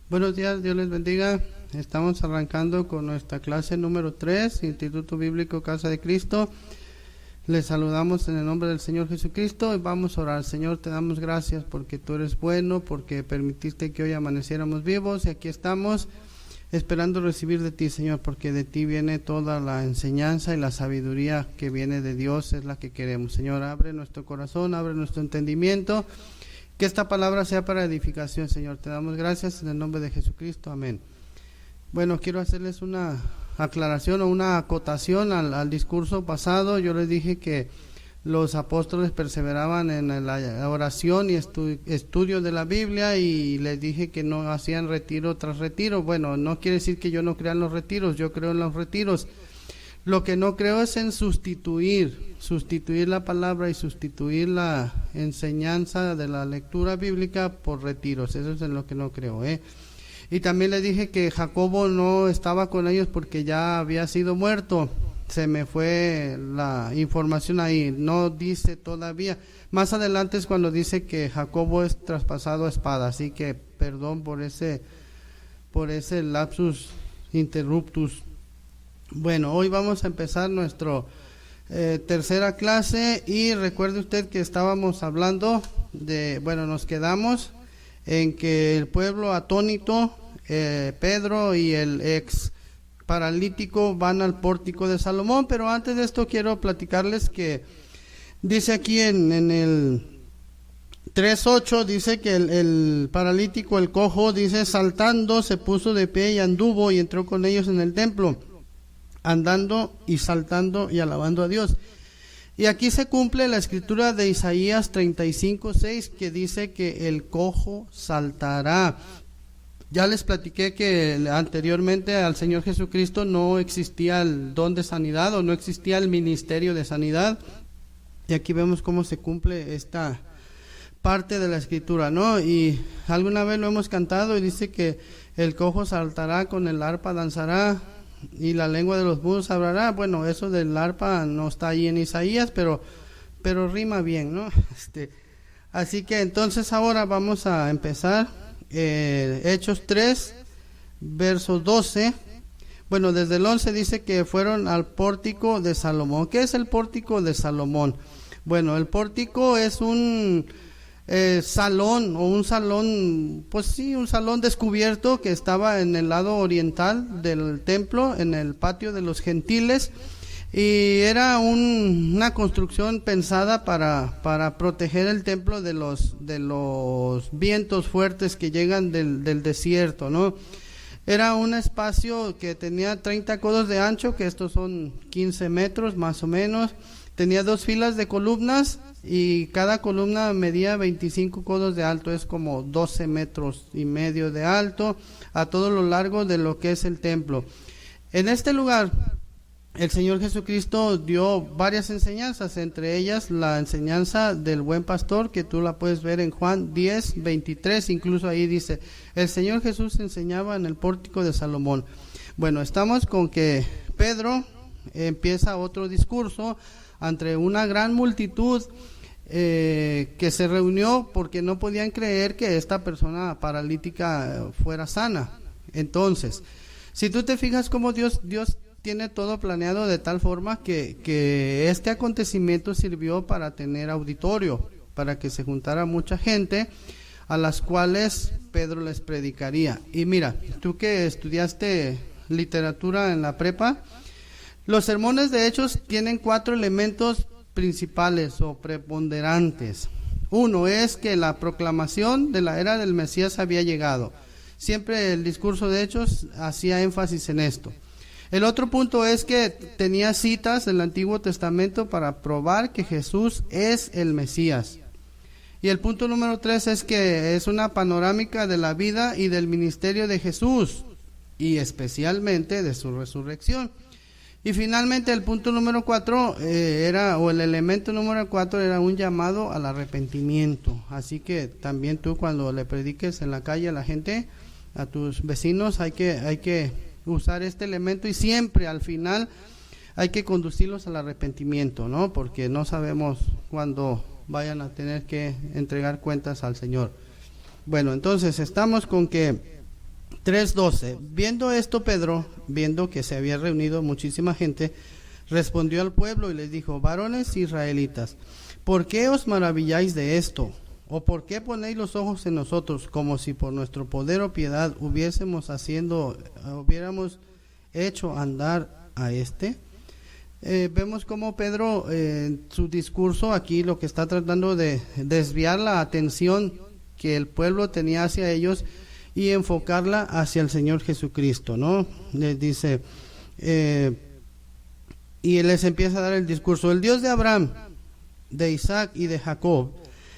Buenos días, Dios les bendiga. Estamos arrancando con nuestra clase número 3, Instituto Bíblico Casa de Cristo. Les saludamos en el nombre del Señor Jesucristo y vamos a orar. Señor, te damos gracias porque tú eres bueno, porque permitiste que hoy amaneciéramos vivos y aquí estamos esperando recibir de ti, Señor, porque de ti viene toda la enseñanza y la sabiduría que viene de Dios, es la que queremos. Señor, abre nuestro corazón, abre nuestro entendimiento. Que esta palabra sea para edificación, Señor. Te damos gracias en el nombre de Jesucristo. Amén. Bueno, quiero hacerles una aclaración o una acotación al discurso pasado. Yo les dije que los apóstoles perseveraban en la oración y estudio de la Biblia, y les dije que no hacían retiro tras retiro. Bueno, no quiere decir que yo no crea en los retiros, yo creo en los retiros. Lo que no creo es en sustituir la palabra y sustituir la enseñanza de la lectura bíblica por retiros. Eso es en lo que no creo, Y también le dije que Jacobo no estaba con ellos porque ya había sido muerto. Se me fue la información ahí, no dice todavía. Más adelante es cuando dice que Jacobo es traspasado a espada, así que perdón por ese lapsus interruptus. Bueno, hoy vamos a empezar nuestra tercera clase, y recuerde usted que estábamos hablando nos quedamos en que el pueblo atónito, Pedro y el ex paralítico van al pórtico de Salomón. Pero antes de esto quiero platicarles que dice aquí en el 3:8, dice que el paralítico, el cojo, dice, saltando se puso de pie y anduvo y entró con ellos en el templo, andando y saltando y alabando a Dios. Y aquí se cumple la escritura de Isaías 35:6, que dice que el cojo saltará. Ya les platiqué que anteriormente al Señor Jesucristo no existía el don de sanidad, o no existía el ministerio de sanidad, y aquí vemos cómo se cumple esta parte de la escritura, ¿no? Y alguna vez lo hemos cantado y dice que el cojo saltará, con el arpa danzará, y la lengua de los mudos hablará. Bueno, eso del arpa no está ahí en Isaías, pero rima bien, ¿no? Así que entonces ahora vamos a empezar Hechos 3, verso 12. Bueno, desde el 11 dice que fueron al pórtico de Salomón. ¿Qué es el pórtico de Salomón? Bueno, el pórtico es un salón, o un salón, pues sí, un salón descubierto que estaba en el lado oriental del templo, en el patio de los gentiles, y era una construcción pensada para proteger el templo de los vientos fuertes que llegan del desierto, ¿no? Era un espacio que tenía 30 codos de ancho, que estos son 15 metros más o menos. Tenía 2 filas de columnas, y cada columna medía 25 codos de alto, es como 12 metros y medio de alto a todo lo largo de lo que es el templo. En este lugar el Señor Jesucristo dio varias enseñanzas, entre ellas la enseñanza del buen pastor, que tú la puedes ver en Juan 10:23, incluso ahí dice, el Señor Jesús enseñaba en el pórtico de Salomón. Bueno, estamos con que Pedro empieza otro discurso ante una gran multitud que se reunió porque no podían creer que esta persona paralítica fuera sana. Entonces, si tú te fijas cómo Dios tiene todo planeado de tal forma que este acontecimiento sirvió para tener auditorio, para que se juntara mucha gente a las cuales Pedro les predicaría. Y mira, tú que estudiaste literatura en la prepa, los sermones de Hechos tienen 4 elementos principales o preponderantes. Uno es que la proclamación de la era del Mesías había llegado. Siempre el discurso de Hechos hacía énfasis en esto. El otro punto es que tenía citas del Antiguo Testamento para probar que Jesús es el Mesías. Y el punto número 3 es que es una panorámica de la vida y del ministerio de Jesús, y especialmente de su resurrección. Y finalmente el punto número 4 el elemento número 4 era un llamado al arrepentimiento. Así que también tú, cuando le prediques en la calle a la gente, a tus vecinos, hay que usar este elemento, y siempre al final hay que conducirlos al arrepentimiento, ¿no? Porque no sabemos cuándo vayan a tener que entregar cuentas al Señor. Bueno, entonces estamos con que 3:12. Viendo esto, Pedro, viendo que se había reunido muchísima gente, respondió al pueblo y les dijo: varones israelitas, ¿por qué os maravilláis de esto? ¿O por qué ponéis los ojos en nosotros, como si por nuestro poder o piedad hubiéramos hecho andar a este? Vemos como Pedro, en su discurso aquí, lo que está tratando de desviar la atención que el pueblo tenía hacia ellos y enfocarla hacia el Señor Jesucristo, ¿no? Les dice, y les empieza a dar el discurso: el Dios de Abraham, de Isaac y de Jacob,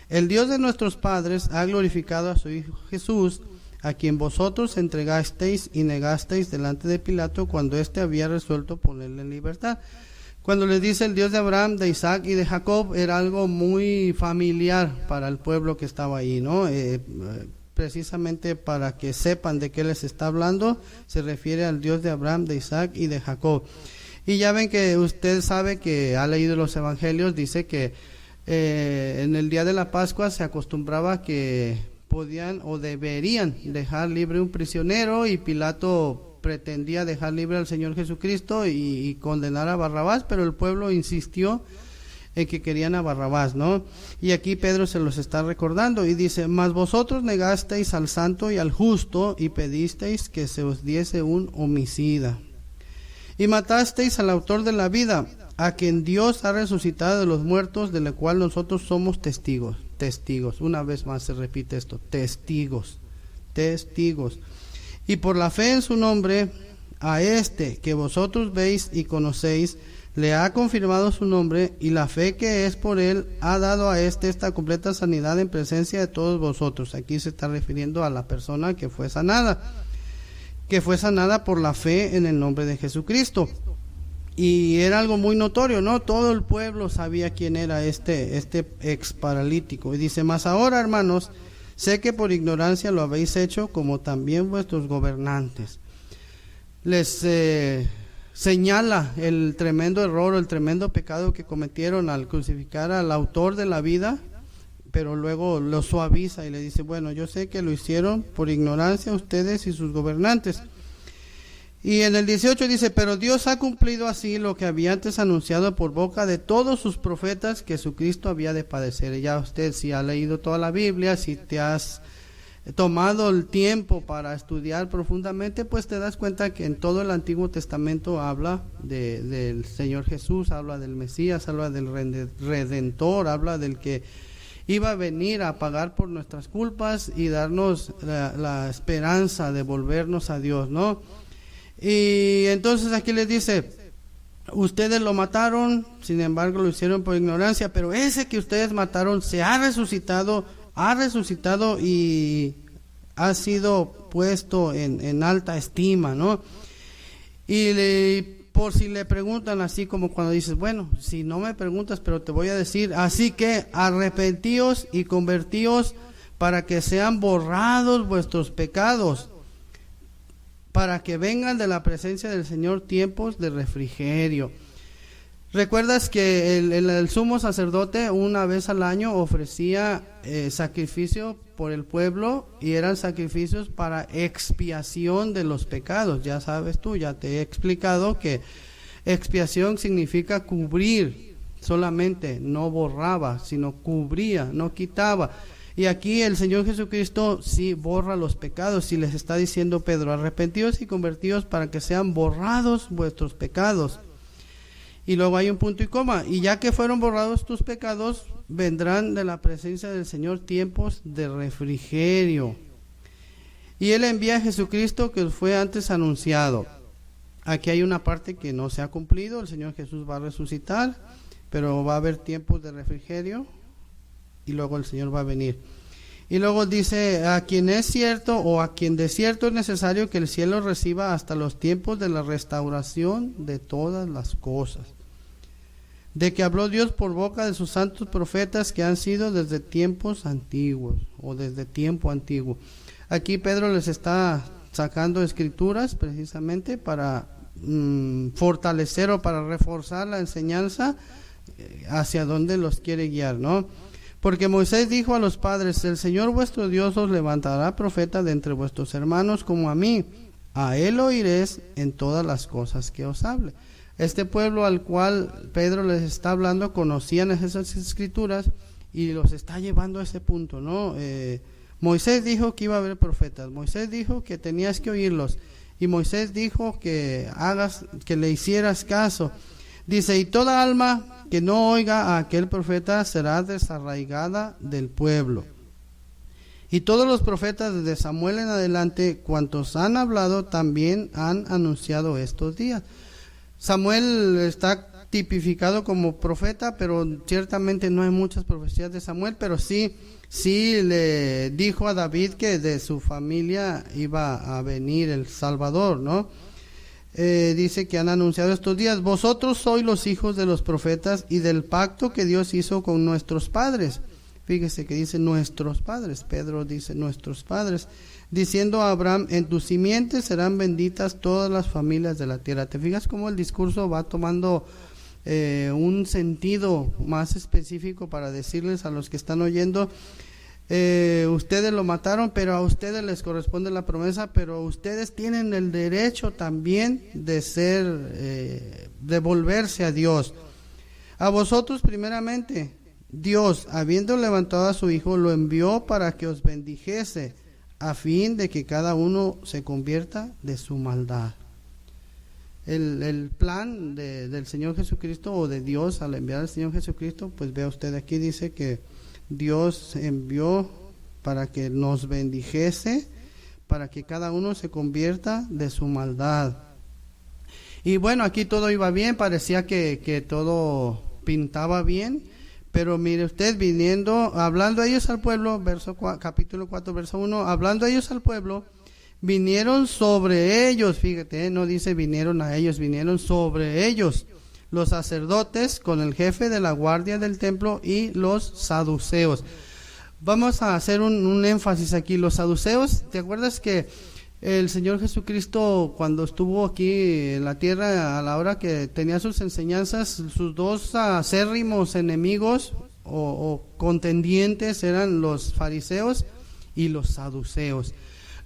el Dios de nuestros padres, ha glorificado a su Hijo Jesús, a quien vosotros entregasteis y negasteis delante de Pilato cuando éste había resuelto ponerle en libertad. Cuando les dice el Dios de Abraham, de Isaac y de Jacob, era algo muy familiar para el pueblo que estaba ahí, ¿no? Precisamente para que sepan de qué les está hablando, se refiere al Dios de Abraham, de Isaac y de Jacob. Y ya ven que usted sabe que ha leído los evangelios, dice que en el día de la Pascua se acostumbraba que podían o deberían dejar libre un prisionero, y Pilato pretendía dejar libre al Señor Jesucristo y condenar a Barrabás, pero el pueblo insistió en que querían a Barrabás, ¿no? Y aquí Pedro se los está recordando y dice: mas vosotros negasteis al santo y al justo y pedisteis que se os diese un homicida. Y matasteis al autor de la vida, a quien Dios ha resucitado de los muertos, de lo cual nosotros somos testigos. Testigos, una vez más se repite esto: testigos, testigos. Y por la fe en su nombre, a este que vosotros veis y conocéis, le ha confirmado su nombre, y la fe que es por él ha dado a este esta completa sanidad en presencia de todos vosotros. Aquí se está refiriendo a la persona que fue sanada por la fe en el nombre de Jesucristo. Y era algo muy notorio, ¿no? Todo el pueblo sabía quién era este ex paralítico. Y dice: mas ahora, hermanos, sé que por ignorancia lo habéis hecho, como también vuestros gobernantes. Les señala el tremendo error, el tremendo pecado que cometieron al crucificar al autor de la vida, pero luego lo suaviza y le dice: bueno, yo sé que lo hicieron por ignorancia ustedes y sus gobernantes. Y en el 18 dice: pero Dios ha cumplido así lo que había antes anunciado por boca de todos sus profetas, que Jesucristo había de padecer. Y ya usted, si ha leído toda la Biblia, si te has tomado el tiempo para estudiar profundamente, pues te das cuenta que en todo el Antiguo Testamento habla del Señor Jesús, habla del Mesías, habla del Redentor, habla del que iba a venir a pagar por nuestras culpas y darnos la esperanza de volvernos a Dios, ¿no? Y entonces aquí les dice: ustedes lo mataron, sin embargo lo hicieron por ignorancia, pero ese que ustedes mataron se ha resucitado y ha sido puesto en alta estima, ¿no? Y por si le preguntan, así como cuando dices: bueno, si no me preguntas, pero te voy a decir, así que arrepentíos y convertíos para que sean borrados vuestros pecados, para que vengan de la presencia del Señor tiempos de refrigerio. ¿Recuerdas que el sumo sacerdote una vez al año ofrecía sacrificio por el pueblo, y eran sacrificios para expiación de los pecados? Ya sabes tú, ya te he explicado que expiación significa cubrir solamente, no borraba, sino cubría, no quitaba. Y aquí el Señor Jesucristo sí borra los pecados, y les está diciendo Pedro: arrepentíos y convertíos para que sean borrados vuestros pecados. Y luego hay un punto y coma: y ya que fueron borrados tus pecados, vendrán de la presencia del Señor tiempos de refrigerio. Y Él envía a Jesucristo, que fue antes anunciado. Aquí hay una parte que no se ha cumplido: el Señor Jesús va a resucitar, pero va a haber tiempos de refrigerio, y luego el Señor va a venir. Y luego dice: a quien es cierto, o a quien de cierto es necesario que el cielo reciba hasta los tiempos de la restauración de todas las cosas, de que habló Dios por boca de sus santos profetas, que han sido desde tiempos antiguos, o desde tiempo antiguo. Aquí Pedro les está sacando escrituras precisamente para fortalecer o para reforzar la enseñanza hacia donde los quiere guiar, ¿no? Porque Moisés dijo a los padres: el Señor vuestro Dios os levantará profeta de entre vuestros hermanos como a mí. A él oiréis en todas las cosas que os hable. Este pueblo al cual Pedro les está hablando conocían esas escrituras y los está llevando a ese punto, ¿no? Moisés dijo que iba a haber profetas. Moisés dijo que tenías que oírlos. Y Moisés dijo que le hicieras caso. Dice: y toda alma que no oiga a aquel profeta será desarraigada del pueblo. Y todos los profetas desde Samuel en adelante, cuantos han hablado, también han anunciado estos días. Samuel está tipificado como profeta, pero ciertamente no hay muchas profecías de Samuel, pero sí le dijo a David que de su familia iba a venir el Salvador, ¿no? Dice que han anunciado estos días: vosotros sois los hijos de los profetas y del pacto que Dios hizo con nuestros padres. Fíjese que dice nuestros padres. Pedro dice nuestros padres, diciendo a Abraham: en tu simiente serán benditas todas las familias de la tierra. ¿Te fijas cómo el discurso va tomando un sentido más específico para decirles a los que están oyendo: ustedes lo mataron, pero a ustedes les corresponde la promesa, pero ustedes tienen el derecho también de de volverse a Dios. A vosotros primeramente Dios, habiendo levantado a su Hijo, lo envió para que os bendijese, a fin de que cada uno se convierta de su maldad. El plan del Señor Jesucristo, o de Dios al enviar al Señor Jesucristo, pues vea usted aquí, dice que Dios envió para que nos bendijese, para que cada uno se convierta de su maldad. Y bueno, aquí todo iba bien, parecía que todo pintaba bien, pero mire usted, hablando ellos al pueblo, capítulo 4, verso 1, hablando ellos al pueblo, vinieron sobre ellos, fíjate, no dice vinieron a ellos, vinieron sobre ellos los sacerdotes con el jefe de la guardia del templo y los saduceos. Vamos a hacer un énfasis aquí. Los saduceos, ¿te acuerdas que el Señor Jesucristo, cuando estuvo aquí en la tierra, a la hora que tenía sus enseñanzas, sus dos acérrimos enemigos o contendientes eran los fariseos y los saduceos?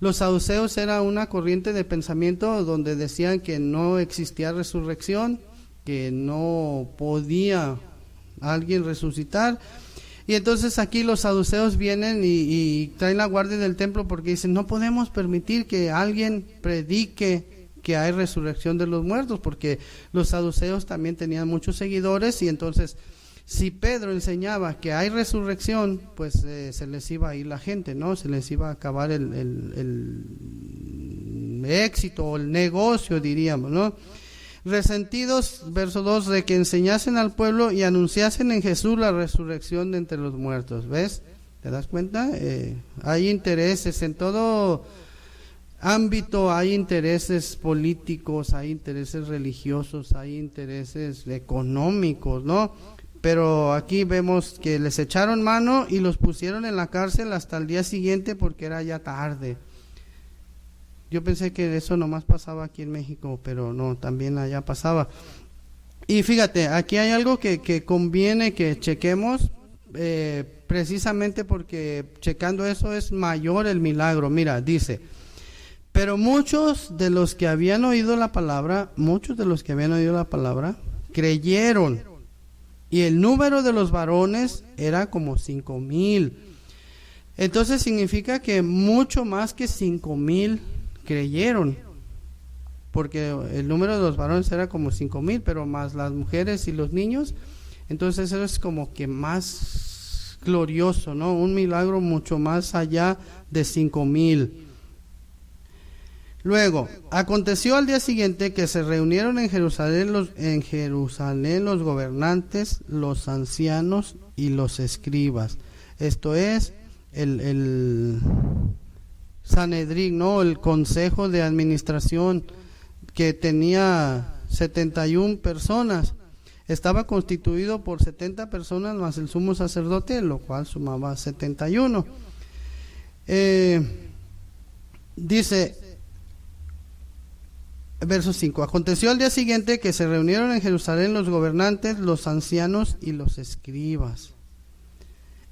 Los saduceos era una corriente de pensamiento donde decían que no existía resurrección, que no podía alguien resucitar. Y entonces aquí los saduceos vienen y traen la guardia del templo porque dicen: no podemos permitir que alguien predique que hay resurrección de los muertos, porque los saduceos también tenían muchos seguidores, y entonces si Pedro enseñaba que hay resurrección, pues se les iba a ir la gente, ¿no? Se les iba a acabar el éxito o el negocio, diríamos, ¿no? Resentidos, verso 2, de que enseñasen al pueblo y anunciasen en Jesús la resurrección de entre los muertos. ¿Ves? ¿Te das cuenta? Hay intereses en todo ámbito, hay intereses políticos, hay intereses religiosos, hay intereses económicos, ¿no? Pero aquí vemos que les echaron mano y los pusieron en la cárcel hasta el día siguiente porque era ya tarde. Yo pensé que eso nomás pasaba aquí en México, pero no, también allá pasaba. Y fíjate, aquí hay algo que conviene que chequemos, precisamente porque checando eso es mayor el milagro. Mira, dice: pero muchos de los que habían oído la palabra, creyeron, y el número de los varones era como 5,000. Entonces significa que mucho más que 5,000 creyeron, porque el número de los varones era como 5,000, pero más las mujeres y los niños. Entonces eso es como que más glorioso, ¿no? Un milagro mucho más allá de 5,000. Luego, aconteció al día siguiente que se reunieron en Jerusalén los gobernantes, los ancianos y los escribas. Esto es el Sanedrín, ¿no? El consejo de administración, que tenía 71 personas. Estaba constituido por 70 personas más el sumo sacerdote, lo cual sumaba 71. Dice, verso 5: aconteció al día siguiente que se reunieron en Jerusalén los gobernantes, los ancianos y los escribas.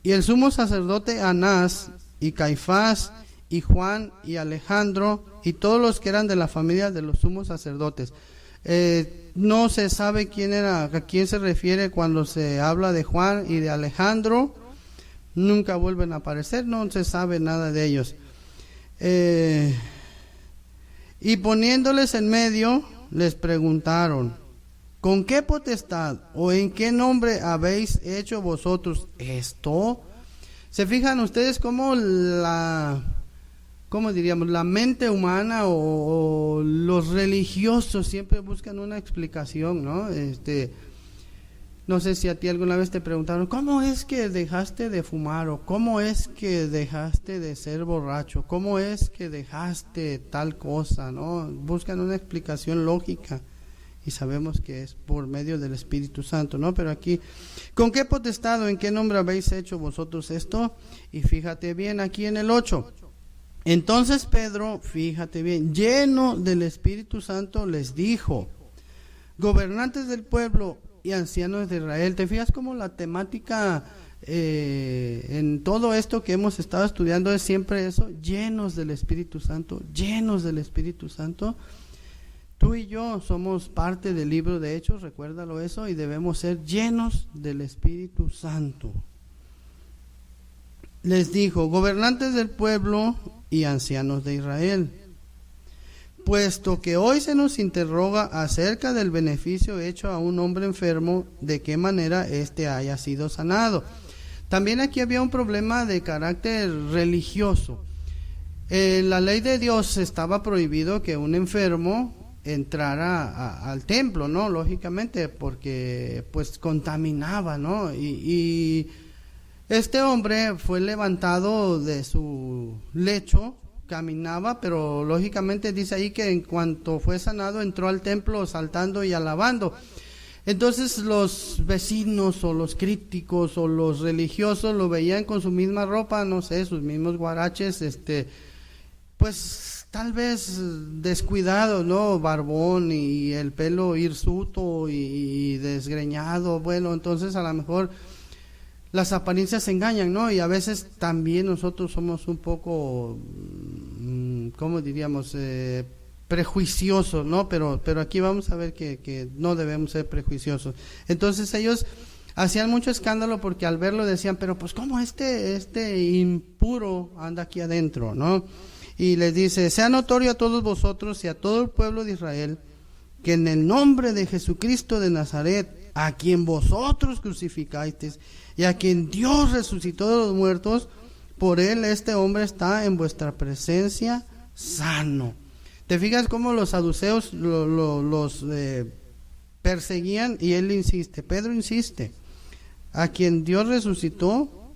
Y el sumo sacerdote Anás y Caifás y Juan y Alejandro y todos los que eran de la familia de los sumos sacerdotes. No se sabe a quién se refiere cuando se habla de Juan y de Alejandro. Nunca vuelven a aparecer, no se sabe nada de ellos. Y poniéndoles en medio, les preguntaron: ¿con qué potestad o en qué nombre habéis hecho vosotros esto? ¿Se fijan ustedes cómo la mente humana o los religiosos siempre buscan una explicación, ¿no? No sé si a ti alguna vez te preguntaron: ¿cómo es que dejaste de fumar? ¿O cómo es que dejaste de ser borracho? ¿Cómo es que dejaste tal cosa? ¿No? Buscan una explicación lógica y sabemos que es por medio del Espíritu Santo, ¿no? Pero aquí, ¿con qué potestad o en qué nombre habéis hecho vosotros esto? Y fíjate bien aquí en el 8. Entonces Pedro, fíjate bien, lleno del Espíritu Santo, les dijo: gobernantes del pueblo y ancianos de Israel. ¿Te fijas cómo la temática en todo esto que hemos estado estudiando es siempre eso? Llenos del Espíritu Santo, llenos del Espíritu Santo. Tú y yo somos parte del libro de Hechos, recuérdalo eso, y debemos ser llenos del Espíritu Santo. Les dijo: gobernantes del pueblo y ancianos de Israel, puesto que hoy se nos interroga acerca del beneficio hecho a un hombre enfermo, de qué manera éste haya sido sanado. También aquí había un problema de carácter religioso. En la ley de Dios estaba prohibido que un enfermo entrara al templo, ¿no? Lógicamente, porque pues contaminaba, ¿no? Y este hombre fue levantado de su lecho, caminaba, pero lógicamente dice ahí que en cuanto fue sanado entró al templo saltando y alabando. Entonces los vecinos o los críticos o los religiosos lo veían con su misma ropa, no sé, sus mismos guaraches, pues tal vez descuidado, ¿no? Barbón y el pelo hirsuto y desgreñado. Bueno, entonces a lo mejor las apariencias engañan, ¿no? Y a veces también nosotros somos un poco, ¿cómo diríamos? Prejuiciosos, ¿no? Pero aquí vamos a ver que no debemos ser prejuiciosos. Entonces ellos hacían mucho escándalo porque al verlo decían: pero pues ¿cómo este impuro anda aquí adentro, ¿no? Y les dice: sea notorio a todos vosotros y a todo el pueblo de Israel que en el nombre de Jesucristo de Nazaret, a quien vosotros crucificasteis y a quien Dios resucitó de los muertos, por él este hombre está en vuestra presencia sano. ¿Te fijas cómo los saduceos los perseguían? Y él insiste, Pedro insiste: a quien Dios resucitó,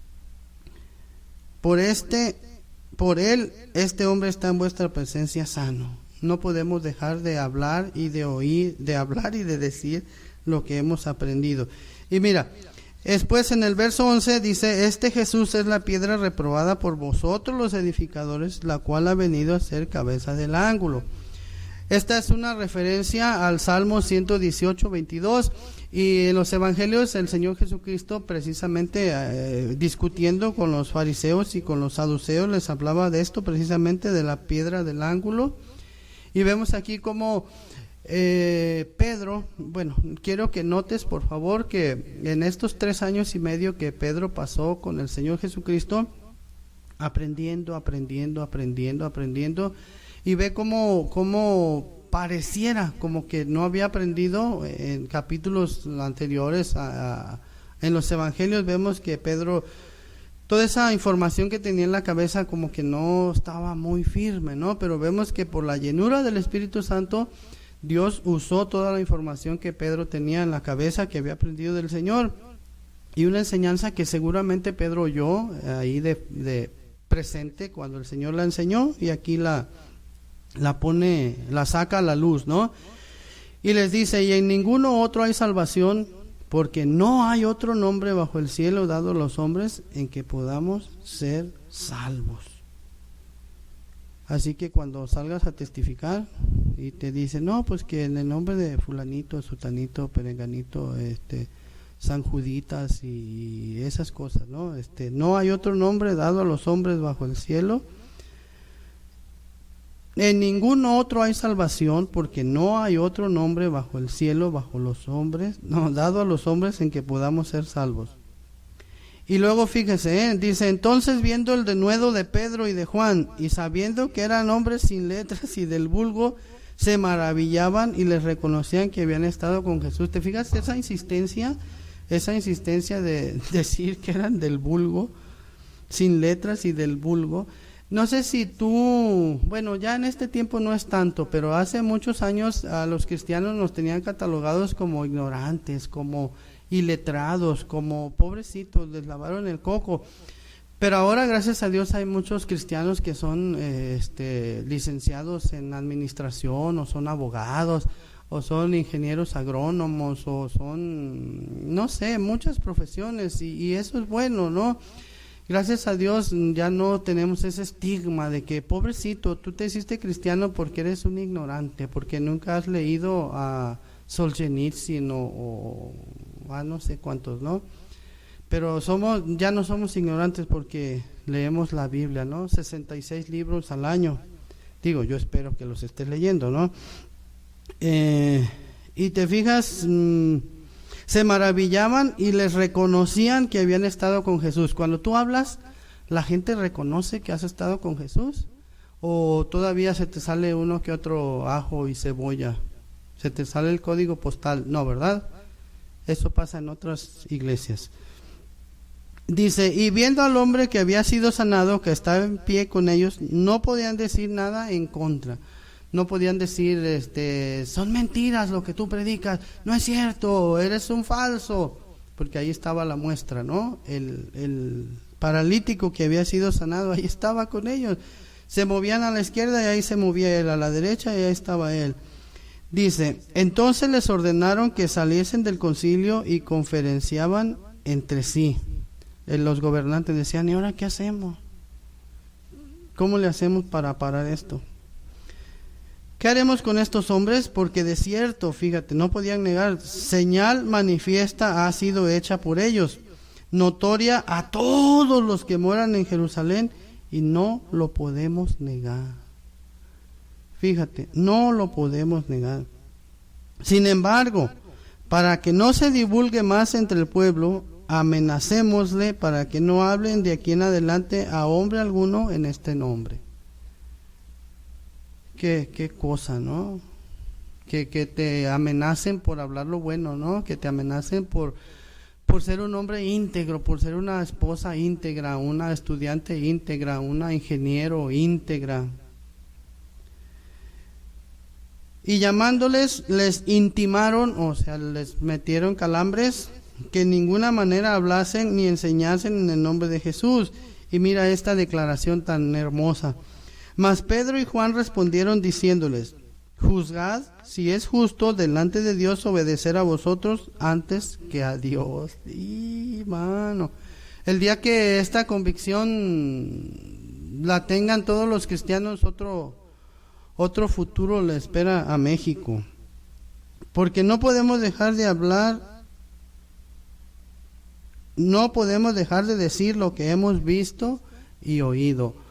por él este hombre está en vuestra presencia sano. No podemos dejar de hablar y de oír, de hablar y de decir lo que hemos aprendido. Y mira, después en el verso 11 dice: este Jesús es la piedra reprobada por vosotros los edificadores, la cual ha venido a ser cabeza del ángulo. Esta es una referencia al Salmo 118, 22, y en los evangelios el Señor Jesucristo, precisamente discutiendo con los fariseos y con los saduceos, les hablaba de esto, precisamente de la piedra del ángulo. Y vemos aquí como Pedro, bueno, quiero que notes por favor que en estos 3 años y medio que Pedro pasó con el Señor Jesucristo, aprendiendo, y ve como pareciera como que no había aprendido en capítulos anteriores. En los evangelios vemos que Pedro, toda esa información que tenía en la cabeza como que no estaba muy firme, ¿no? Pero vemos que por la llenura del Espíritu Santo, Dios usó toda la información que Pedro tenía en la cabeza, que había aprendido del Señor, y una enseñanza que seguramente Pedro oyó ahí de presente cuando el Señor la enseñó, y aquí la saca a la luz, ¿no? Y les dice: y en ninguno otro hay salvación, porque no hay otro nombre bajo el cielo dado a los hombres en que podamos ser salvos. Así que cuando salgas a testificar y te dicen: no, pues que en el nombre de fulanito, sutanito, perenganito, San Juditas y esas cosas, ¿no? No hay otro nombre dado a los hombres bajo el cielo. En ningún otro hay salvación, porque no hay otro nombre bajo el cielo, bajo los hombres, no, dado a los hombres en que podamos ser salvos. Y luego fíjese, dice, entonces viendo el denuedo de Pedro y de Juan, y sabiendo que eran hombres sin letras y del vulgo, se maravillaban y les reconocían que habían estado con Jesús. ¿Te fijas esa insistencia de decir que eran del vulgo, sin letras y del vulgo? No sé si tú, bueno, ya en este tiempo no es tanto, pero hace muchos años a los cristianos nos tenían catalogados como ignorantes, como iletrados, como pobrecitos, les lavaron el coco. Pero ahora, gracias a Dios, hay muchos cristianos que son licenciados en administración, o son abogados, o son ingenieros agrónomos, o son, no sé, muchas profesiones, y eso es bueno, ¿no? Gracias a Dios ya no tenemos ese estigma de que, pobrecito, tú te hiciste cristiano porque eres un ignorante, porque nunca has leído a Solzhenitsyn o a no sé cuántos, ¿no? Pero ya no somos ignorantes porque leemos la Biblia, ¿no? 66 libros al año. Digo, yo espero que los estés leyendo, ¿no? Y te fijas, se maravillaban y les reconocían que habían estado con Jesús. Cuando tú hablas, ¿la gente reconoce que has estado con Jesús? ¿O todavía se te sale uno que otro ajo y cebolla? ¿Se te sale el código postal? No, ¿verdad? Eso pasa en otras iglesias. Dice, y viendo al hombre que había sido sanado, que estaba en pie con ellos, no podían decir nada en contra. No podían decir, son mentiras lo que tú predicas, no es cierto, eres un falso. Porque ahí estaba la muestra, ¿no? El paralítico que había sido sanado, ahí estaba con ellos. Se movían a la izquierda y ahí se movía él, a la derecha y ahí estaba él. Dice, entonces les ordenaron que saliesen del concilio y conferenciaban entre sí. Los gobernantes decían, ¿y ahora qué hacemos? ¿Cómo le hacemos para parar esto? ¿Qué haremos con estos hombres? Porque de cierto, fíjate, no podían negar, señal manifiesta ha sido hecha por ellos, notoria a todos los que moran en Jerusalén, y no lo podemos negar. Fíjate, no lo podemos negar. Sin embargo, para que no se divulgue más entre el pueblo, amenacémosle para que no hablen de aquí en adelante a hombre alguno en este nombre. Qué cosa, ¿no? Que te amenacen por hablar lo bueno, ¿no? Que te amenacen por ser un hombre íntegro, por ser una esposa íntegra, una estudiante íntegra, una ingeniero íntegra. Y llamándoles, les intimaron, o sea, les metieron calambres, que en ninguna manera hablasen ni enseñasen en el nombre de Jesús. Y mira esta declaración tan hermosa. Mas Pedro y Juan respondieron diciéndoles, juzgad si es justo delante de Dios obedecer a vosotros antes que a Dios. Y mano, el día que esta convicción la tengan todos los cristianos, otro futuro le espera a México. Porque no podemos dejar de hablar, no podemos dejar de decir lo que hemos visto y oído.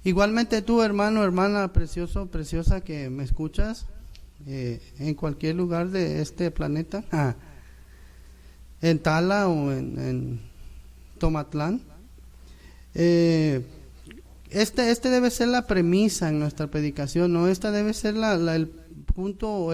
Igualmente tú, hermano, hermana, precioso, preciosa que me escuchas, en cualquier lugar de este planeta, en Tala o en Tomatlán, este debe ser la premisa en nuestra predicación, ¿no? Esta debe ser el punto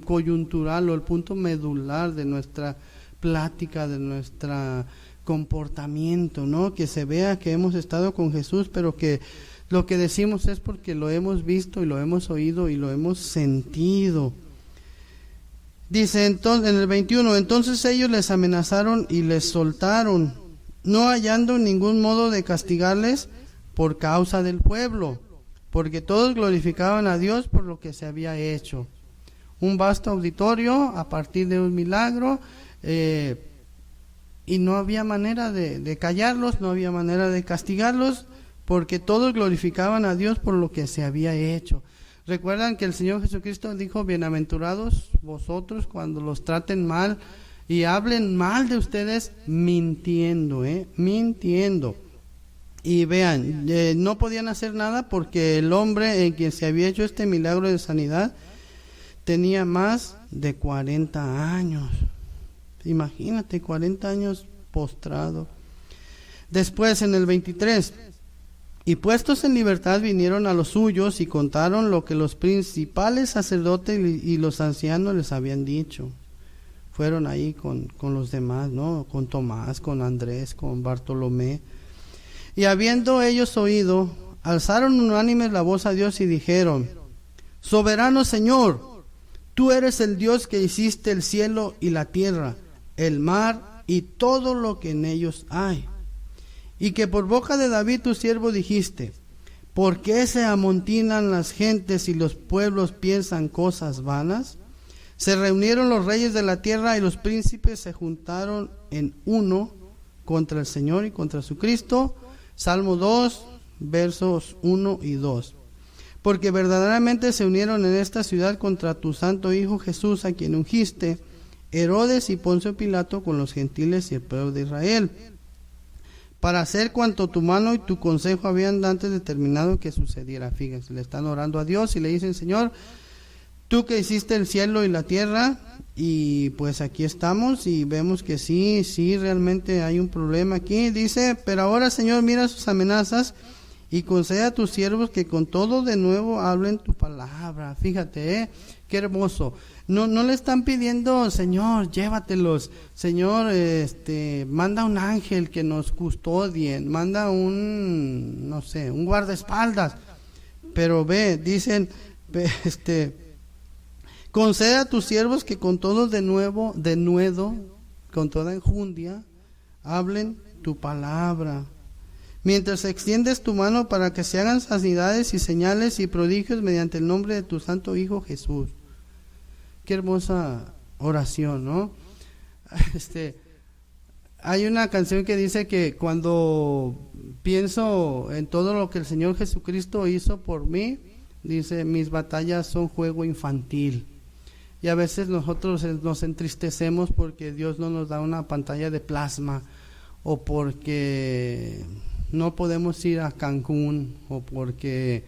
coyuntural o el punto medular de nuestra plática, de nuestra comportamiento, ¿no? Que se vea que hemos estado con Jesús, pero que lo que decimos es porque lo hemos visto y lo hemos oído y lo hemos sentido. Dice entonces en el 21, entonces ellos les amenazaron y les soltaron, no hallando ningún modo de castigarles por causa del pueblo, porque todos glorificaban a Dios por lo que se había hecho. Un vasto auditorio a partir de un milagro, y no había manera de callarlos, no había manera de castigarlos, porque todos glorificaban a Dios por lo que se había hecho. Recuerdan que el Señor Jesucristo dijo, bienaventurados vosotros cuando los traten mal y hablen mal de ustedes mintiendo, mintiendo. Y vean, no podían hacer nada porque el hombre en quien se había hecho este milagro de sanidad tenía más de 40 años. Imagínate, 40 años postrado. Después, en el 23, y puestos en libertad vinieron a los suyos y contaron lo que los principales sacerdotes y los ancianos les habían dicho. Fueron ahí con los demás, ¿no? Con Tomás, con Andrés, con Bartolomé. Y habiendo ellos oído, alzaron unánimes la voz a Dios y dijeron: Soberano Señor, tú eres el Dios que hiciste el cielo y la tierra, el mar y todo lo que en ellos hay. Y que por boca de David tu siervo dijiste: ¿por qué se amontinan las gentes y los pueblos piensan cosas vanas? Se reunieron los reyes de la tierra y los príncipes se juntaron en uno contra el Señor y contra su Cristo. Salmo 2, versos 1 y 2. Porque verdaderamente se unieron en esta ciudad contra tu santo Hijo Jesús, a quien ungiste, Herodes y Poncio Pilato con los gentiles y el pueblo de Israel, para hacer cuanto tu mano y tu consejo habían antes determinado que sucediera. Fíjense, le están orando a Dios y le dicen: Señor, tú que hiciste el cielo y la tierra, y pues aquí estamos y vemos que sí, realmente hay un problema aquí. Dice: pero ahora, Señor, mira sus amenazas y concede a tus siervos que con todo de nuevo hablen tu palabra. Fíjate, qué hermoso. No le están pidiendo: Señor, llévatelos, Señor, manda un ángel que nos custodien, manda un guardaespaldas. Pero dicen, concede a tus siervos que con todo denuedo, con toda enjundia, hablen tu palabra. Mientras extiendes tu mano para que se hagan sanidades y señales y prodigios mediante el nombre de tu santo Hijo Jesús. Qué hermosa oración, ¿no? Hay una canción que dice que cuando pienso en todo lo que el Señor Jesucristo hizo por mí, dice: mis batallas son juego infantil. Y a veces nosotros nos entristecemos porque Dios no nos da una pantalla de plasma, o porque no podemos ir a Cancún, o porque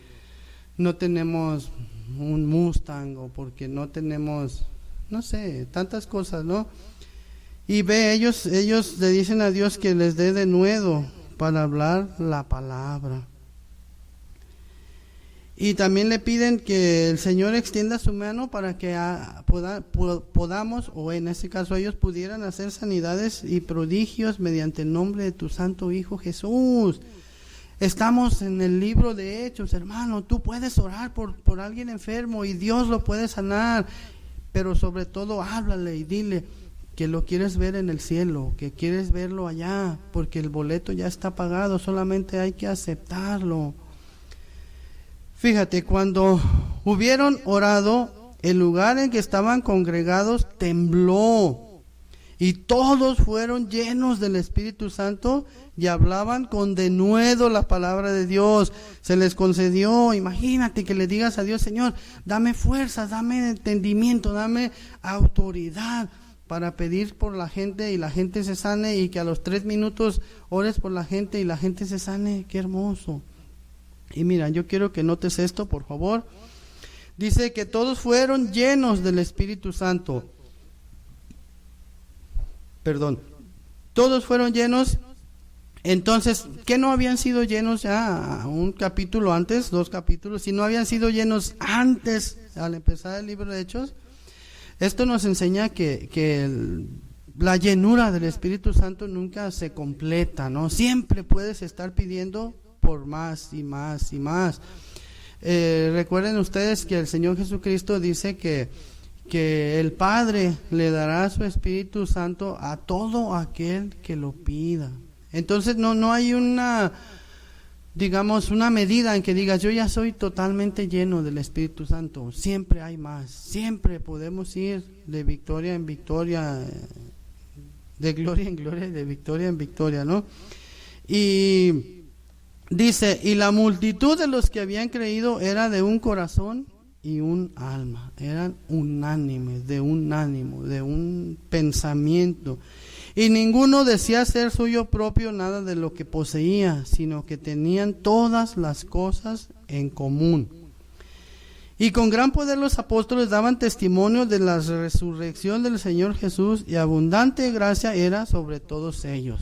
no tenemos un Mustang, o porque no tenemos, no sé, tantas cosas, ¿no? Y ellos le dicen a Dios que les dé denuedo para hablar la palabra. Y también le piden que el Señor extienda su mano para que podamos, o en este caso ellos pudieran hacer sanidades y prodigios mediante el nombre de tu santo Hijo Jesús. Estamos en el libro de Hechos, hermano. Tú puedes orar por alguien enfermo y Dios lo puede sanar, pero sobre todo háblale y dile que lo quieres ver en el cielo, que quieres verlo allá, porque el boleto ya está pagado, solamente hay que aceptarlo. Fíjate, cuando hubieron orado, el lugar en que estaban congregados tembló, y todos fueron llenos del Espíritu Santo y hablaban con denuedo la palabra de Dios. Se les concedió, imagínate que le digas a Dios: Señor, dame fuerza, dame entendimiento, dame autoridad para pedir por la gente y la gente se sane, y que a los 3 minutos ores por la gente y la gente se sane. Qué hermoso. Y mira, yo quiero que notes esto, por favor. Dice que todos fueron llenos del Espíritu Santo. Todos fueron llenos. Entonces, ¿qué no habían sido llenos ya un capítulo antes, 2 capítulos? Si no habían sido llenos antes, al empezar el libro de Hechos. Esto nos enseña que la llenura del Espíritu Santo nunca se completa, ¿no? Siempre puedes estar pidiendo por más y más y más. Recuerden ustedes que el Señor Jesucristo dice que el Padre le dará su Espíritu Santo a todo aquel que lo pida. Entonces no hay una medida en que digas: yo ya soy totalmente lleno del Espíritu Santo. Siempre hay más, siempre podemos ir de victoria en victoria, de gloria en gloria y de victoria en victoria, ¿no? Y dice: y la multitud de los que habían creído era de un corazón y un alma. Eran unánimes, de un ánimo, de un pensamiento. Y ninguno decía ser suyo propio nada de lo que poseía, sino que tenían todas las cosas en común. Y con gran poder los apóstoles daban testimonio de la resurrección del Señor Jesús, y abundante gracia era sobre todos ellos.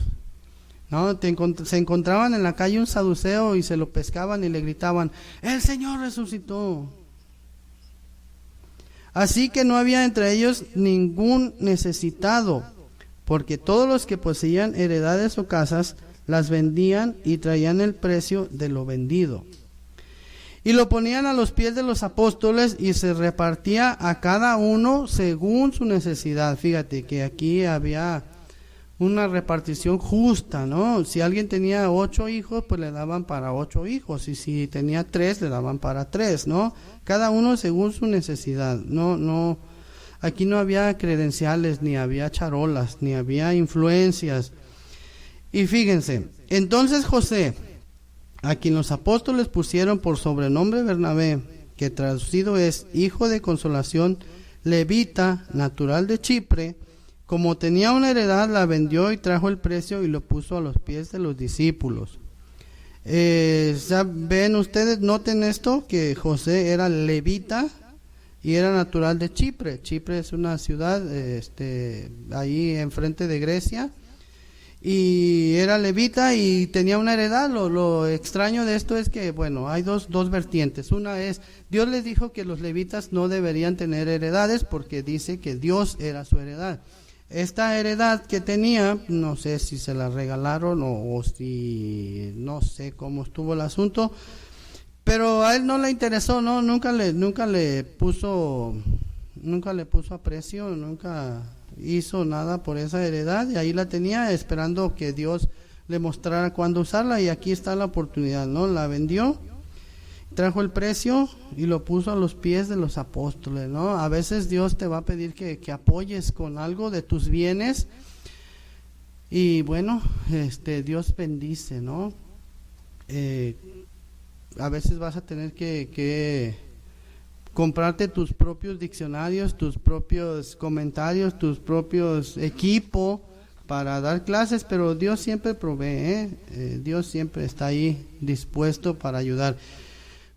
¿No? Se encontraban en la calle un saduceo y se lo pescaban y le gritaban: el Señor resucitó. Así que no había entre ellos ningún necesitado, porque todos los que poseían heredades o casas las vendían y traían el precio de lo vendido, y lo ponían a los pies de los apóstoles, y se repartía a cada uno según su necesidad. Fíjate que aquí había una repartición justa, ¿no? Si alguien tenía 8 hijos, pues le daban para 8 hijos, y si tenía 3, le daban para 3, ¿no? Cada uno según su necesidad. No, aquí no había credenciales, ni había charolas, ni había influencias. Y fíjense, entonces José, a quien los apóstoles pusieron por sobrenombre Bernabé, que traducido es hijo de consolación, levita, natural de Chipre, como tenía una heredad, la vendió y trajo el precio y lo puso a los pies de los discípulos. Ya ven ustedes, noten esto, que José era levita y era natural de Chipre. Chipre es una ciudad ahí enfrente de Grecia, y era levita y tenía una heredad. Lo extraño de esto es que, bueno, hay dos vertientes. Una es, Dios les dijo que los levitas no deberían tener heredades, porque dice que Dios era su heredad. Esta heredad que tenía, no sé si se la regalaron o si, no sé cómo estuvo el asunto, pero a él no le interesó, ¿no? Nunca le puso aprecio, nunca hizo nada por esa heredad, y ahí la tenía esperando que Dios le mostrara cuándo usarla, y aquí está la oportunidad, ¿no? La vendió, trajo el precio y lo puso a los pies de los apóstoles, ¿no? A veces Dios te va a pedir que apoyes con algo de tus bienes, y bueno, Dios bendice, ¿no? A veces vas a tener que comprarte tus propios diccionarios, tus propios comentarios, tus propios equipo para dar clases, pero Dios siempre provee, Dios siempre está ahí dispuesto para ayudar.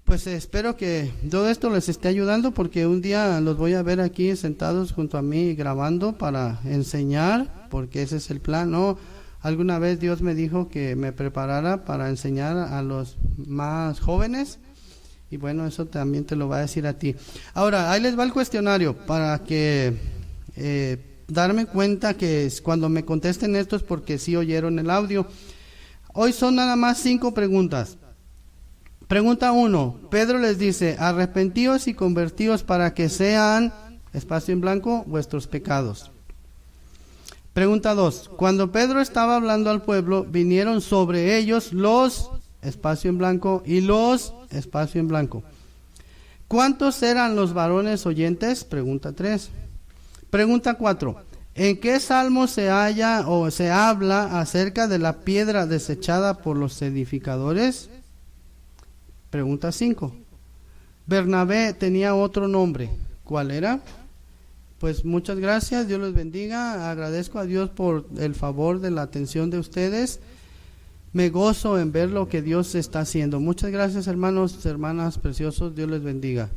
Pues espero que todo esto les esté ayudando, porque un día los voy a ver aquí sentados junto a mí grabando para enseñar, porque ese es el plan, ¿no? Alguna vez Dios me dijo que me preparara para enseñar a los más jóvenes, y bueno, eso también te lo va a decir a ti. Ahora, ahí les va el cuestionario para que darme cuenta que cuando me contesten esto es porque sí oyeron el audio. Hoy son nada más 5 preguntas. Pregunta 1, Pedro les dice: arrepentíos y convertíos para que sean, espacio en blanco, vuestros pecados. Pregunta 2, cuando Pedro estaba hablando al pueblo, vinieron sobre ellos los, espacio en blanco, y los, espacio en blanco. ¿Cuántos eran los varones oyentes? Pregunta 3. Pregunta 4, ¿en qué salmo se halla o se habla acerca de la piedra desechada por los edificadores? Pregunta 5. Bernabé tenía otro nombre. ¿Cuál era? Pues muchas gracias, Dios los bendiga. Agradezco a Dios por el favor de la atención de ustedes. Me gozo en ver lo que Dios está haciendo. Muchas gracias, hermanos, hermanas preciosos. Dios les bendiga.